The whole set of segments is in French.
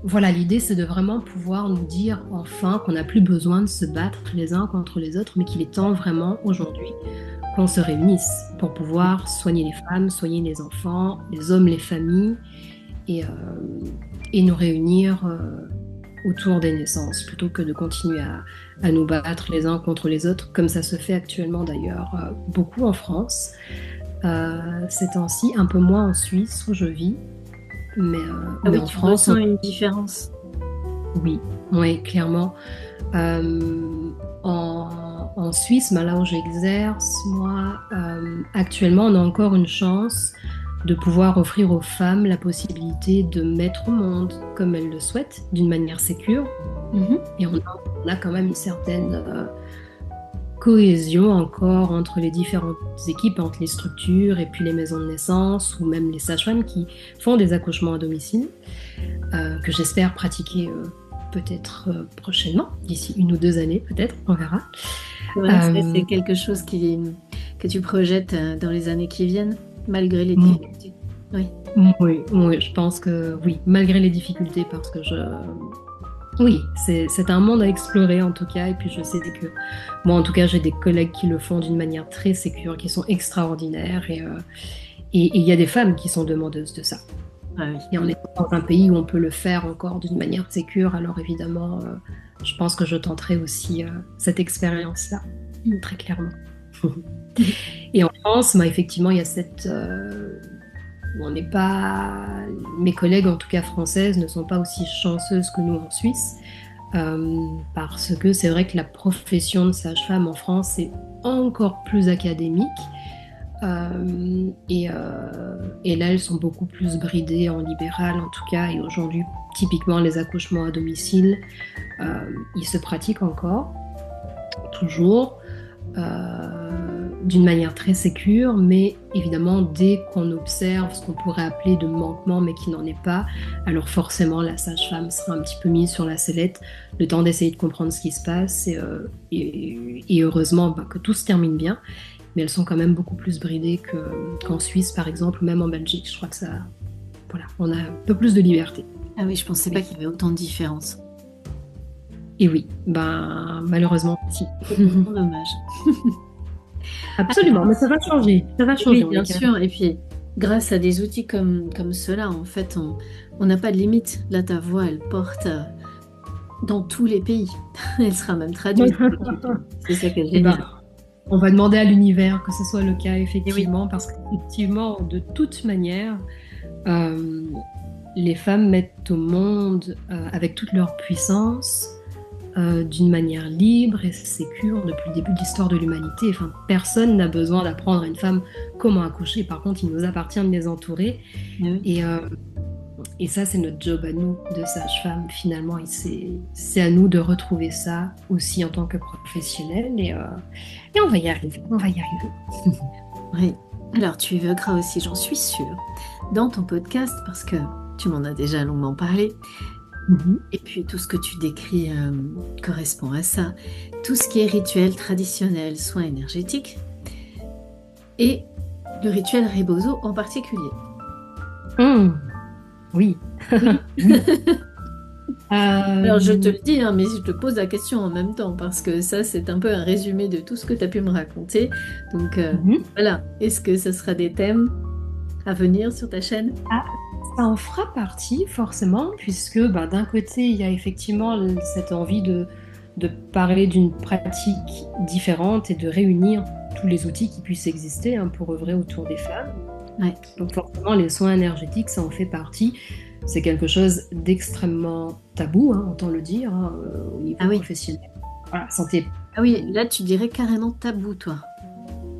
voilà, l'idée, c'est de vraiment pouvoir nous dire enfin qu'on n'a plus besoin de se battre les uns contre les autres, mais qu'il est temps vraiment aujourd'hui qu'on se réunisse pour pouvoir soigner les femmes, soigner les enfants, les hommes, les familles, et, euh, et nous réunir autour des naissances, plutôt que de continuer à nous battre les uns contre les autres, comme ça se fait actuellement d'ailleurs beaucoup en France. Ces temps-ci, un peu moins en Suisse où je vis, mais, Ah mais oui, en tu France, ressens une différence. oui, oui, clairement. En Suisse, ben là où j'exerce, moi, actuellement, on a encore une chance de pouvoir offrir aux femmes la possibilité de mettre au monde comme elles le souhaitent, d'une manière sécure. Mhm. Et on a quand même une certaine cohésion encore entre les différentes équipes, entre les structures et puis les maisons de naissance ou même les sages-femmes qui font des accouchements à domicile, que j'espère pratiquer peut-être prochainement, d'ici 1 ou 2 années peut-être, on verra. Ouais, c'est Euh, quelque chose que tu projettes dans les années qui viennent, malgré les oui, difficultés. Oui. oui, oui, je pense que oui, malgré les difficultés, parce que oui, c'est un monde à explorer en tout cas, et puis je sais que moi en tout cas j'ai des collègues qui le font d'une manière très sécure, qui sont extraordinaires, et il y a des femmes qui sont demandeuses de ça. Ah Et on oui. est dans un pays où on peut le faire encore d'une manière sécure, alors évidemment, je pense que je tenterai aussi cette expérience-là, très clairement. Et en France, bah, effectivement, il y a on n'est pas... Mes collègues, en tout cas françaises, ne sont pas aussi chanceuses que nous en Suisse, parce que c'est vrai que la profession de sage-femme en France est encore plus académique. Et là, elles sont beaucoup plus bridées en libéral, en tout cas. Et aujourd'hui, typiquement, les accouchements à domicile, ils se pratiquent encore, toujours, d'une manière très sécure. Mais évidemment, dès qu'on observe ce qu'on pourrait appeler de manquement, mais qui n'en est pas, alors forcément, la sage-femme sera un petit peu mise sur la sellette, le temps d'essayer de comprendre ce qui se passe. Et heureusement bah, que tout se termine bien, mais elles sont quand même beaucoup plus bridées qu'en Suisse, par exemple, ou même en Belgique. Je crois que ça, voilà, on a un peu plus de liberté. Ah oui, je pensais pas Oui. qu'il y avait autant de différences. Et oui, ben malheureusement, si. C'est vraiment dommage. Absolument, mais ça va changer. Ça va changer, Oui, on est bien carrément. sûr. Et puis, grâce à des outils comme ceux-là, en fait, on n'a pas de limite. Là, ta voix, elle porte dans tous les pays. Elle sera même traduite. C'est ça qui est Et ben, génial. on va demander à l'univers que ce soit le cas, Et oui. effectivement, parce qu'effectivement, de toute manière, euh, les femmes mettent au monde avec toute leur puissance d'une manière libre et sécure depuis le début de l'histoire de l'humanité. Enfin, personne n'a besoin d'apprendre à une femme comment accoucher. Par contre, il nous appartient de les entourer. Eh oui. Et, euh, et ça, c'est notre job à nous, de sage-femme, finalement. Et c'est à nous de retrouver ça aussi en tant que professionnels. Et on va y arriver. On va y arriver. Oui. Alors, tu évoqueras aussi, j'en suis sûre, dans ton podcast, parce que tu m'en as déjà longuement parlé, Mhm. et puis tout ce que tu décris correspond à ça. Tout ce qui est rituel traditionnel, soins énergétiques, et le rituel Rebozo en particulier. Oui, Oui. oui. Alors, je te Euh, le dis, hein, mais je te pose la question en même temps, parce que ça, c'est un peu un résumé de tout ce que tu as pu me raconter. Donc, mhm. voilà. Est-ce que ce sera des thèmes à venir sur ta chaîne? Ah, ça en fera partie, forcément, puisque bah, d'un côté, il y a effectivement cette envie de parler d'une pratique différente et de réunir tous les outils qui puissent exister hein, pour œuvrer autour des femmes. Ouais. Donc forcément, les soins énergétiques, ça en fait partie. C'est quelque chose d'extrêmement tabou, hein, entend le dire, hein, au Ah niveau oui. professionnel. Voilà, santé. Ah oui, là, tu dirais carrément tabou, toi.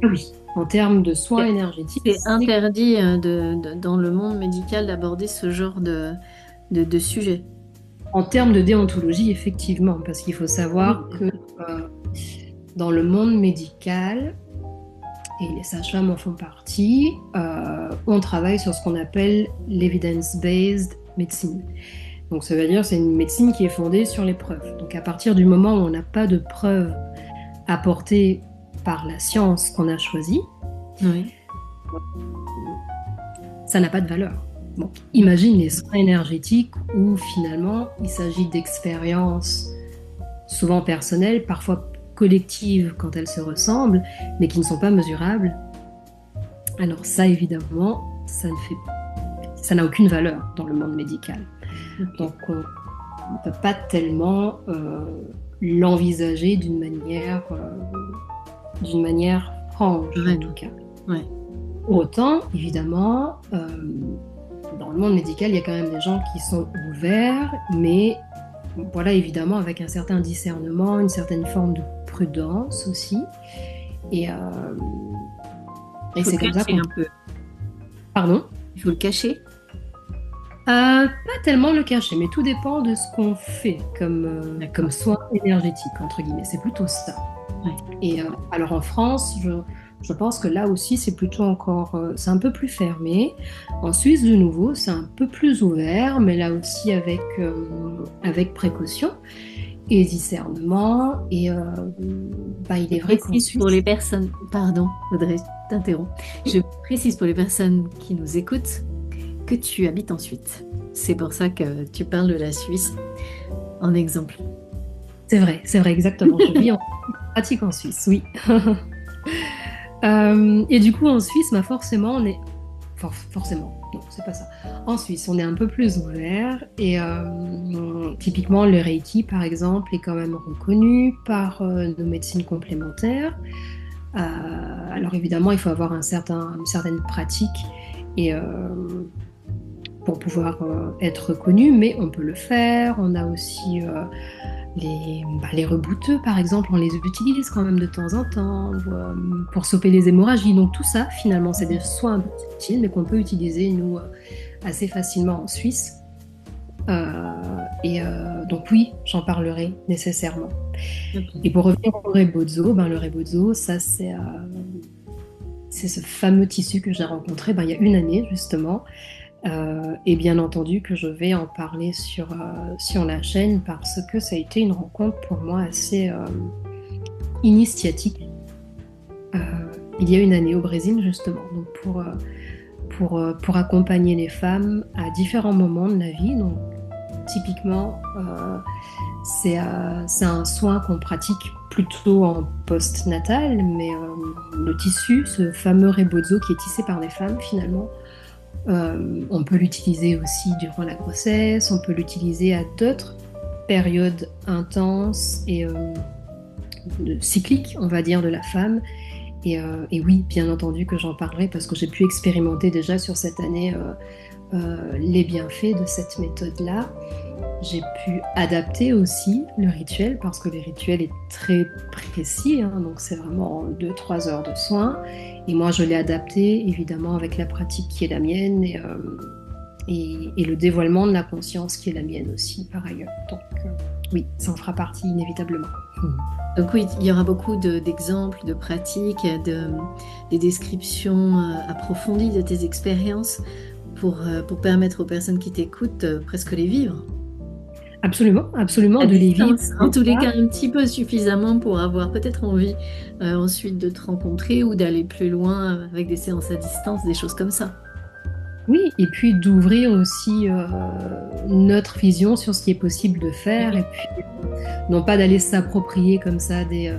Ah oui, en termes de soins C'est énergétiques, c'est interdit dans le monde médical d'aborder ce genre de sujet. en termes de déontologie, effectivement, parce qu'il faut Oui, savoir bien que sûr. dans le monde médical, et les sages-femmes en font partie, on travaille sur ce qu'on appelle l'evidence-based medicine. Donc ça veut dire que c'est une médecine qui est fondée sur les preuves. Donc à partir du moment où on n'a pas de preuves apportées par la science qu'on a choisie, Oui. ça n'a pas de valeur. Bon, imagine les soins énergétiques où finalement il s'agit d'expériences souvent personnelles, parfois collectives quand elles se ressemblent, mais qui ne sont pas mesurables. Alors ça, évidemment, ça n'a aucune valeur dans le monde médical. Ok. Donc on ne peut pas tellement l'envisager d'une manière franche, en tout Vraiment. cas. Ouais. Pour autant, évidemment, dans le monde médical, il y a quand même des gens qui sont ouverts, mais voilà, évidemment, avec un certain discernement, une certaine forme de prudence aussi. Et, euh, Il et faut le c'est comme ça cacher qu'on... un peu. Pardon? Il faut le cacher. Pas tellement le cacher, mais tout dépend de ce qu'on fait comme D'accord. soin énergétique, entre guillemets. C'est plutôt ça. Ouais. Alors en France, je pense que là aussi, c'est plutôt encore, c'est un peu plus fermé. En Suisse, de nouveau, c'est un peu plus ouvert, mais là aussi avec précaution et discernement. Il Je est vrai qu'en précise pour Suisse, les personnes, pardon, Audrey, je t'interromps. Je précise pour les personnes qui nous écoutent que tu habites en Suisse. C'est pour ça que tu parles de la Suisse en exemple. c'est vrai, exactement. Je vis en pratique en Suisse, oui. Et du coup, en Suisse, bah forcément, forcément, non, c'est pas ça. En Suisse, on est un peu plus ouvert et typiquement, le Reiki, par exemple, est quand même reconnu par nos médecines complémentaires. Alors évidemment, il faut avoir une certaine pratique et pour pouvoir être reconnu, mais on peut le faire. On a aussi les rebouteux, par exemple, on les utilise quand même de temps en temps pour stopper les hémorragies. Donc tout ça, finalement, c'est des soins un peu subtils, mais qu'on peut utiliser, nous, assez facilement en Suisse. Donc oui, j'en parlerai nécessairement. Et Ok. pour revenir au rebozo, le rebozo, ça c'est ce fameux tissu que j'ai rencontré il y a une année justement. Et bien entendu que je vais en parler sur la chaîne parce que ça a été une rencontre pour moi assez initiatique. Euh, il y a une année au Brésil justement, donc pour accompagner les femmes à différents moments de la vie. Donc typiquement, c'est un soin qu'on pratique plutôt en post-natal, mais le tissu, ce fameux rebozo qui est tissé par les femmes finalement, on peut l'utiliser aussi durant la grossesse, on peut l'utiliser à d'autres périodes intenses et cycliques, on va dire, de la femme. Et oui, bien entendu que j'en parlerai parce que j'ai pu expérimenter déjà sur cette année les bienfaits de cette méthode-là. J'ai pu adapter aussi le rituel parce que le rituel est très précis, hein, donc c'est vraiment 2-3 heures de soins. Et moi, je l'ai adapté évidemment avec la pratique qui est la mienne et le dévoilement de la conscience qui est la mienne aussi par ailleurs. Donc oui, ça en fera partie inévitablement. Donc oui, il y aura beaucoup d'exemples, de pratiques, des descriptions approfondies de tes expériences pour permettre aux personnes qui t'écoutent presque les vivre. Absolument, absolument, À de les vivre. distance, en tous les cas, un petit peu suffisamment pour avoir peut-être envie ensuite de te rencontrer ou d'aller plus loin avec des séances à distance, des choses comme ça. Oui, et puis d'ouvrir aussi notre vision sur ce qui est possible de faire, et puis non pas d'aller s'approprier comme ça des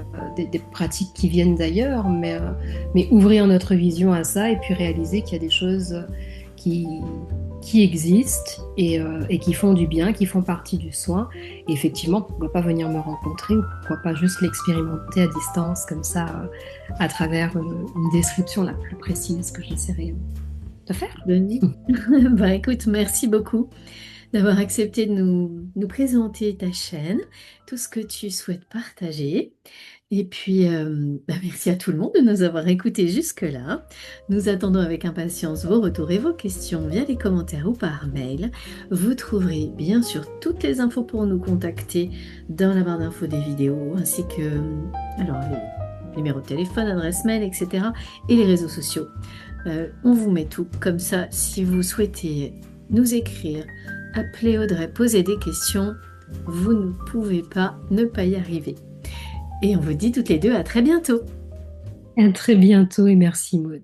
pratiques qui viennent d'ailleurs, mais ouvrir notre vision à ça, et puis réaliser qu'il y a des choses qui, qui existent et qui font du bien, qui font partie du soin. Et effectivement, pourquoi pas venir me rencontrer, ou pourquoi pas juste l'expérimenter à distance, comme ça, à travers une description la plus précise que j'essaierai de faire. Denis. Bah écoute, merci beaucoup d'avoir accepté de nous présenter ta chaîne, tout ce que tu souhaites partager. Et puis, bah, merci à tout le monde de nous avoir écoutés jusque-là. Nous attendons avec impatience vos retours et vos questions via les commentaires ou par mail. Vous trouverez bien sûr toutes les infos pour nous contacter dans la barre d'infos des vidéos, ainsi que alors, les numéros de téléphone, adresse mail, etc. et les réseaux sociaux. On vous met tout comme ça. Si vous souhaitez nous écrire, appeler Audrey, poser des questions, vous ne pouvez pas ne pas y arriver. Et on vous dit toutes les deux à très bientôt. À très bientôt et merci Maud.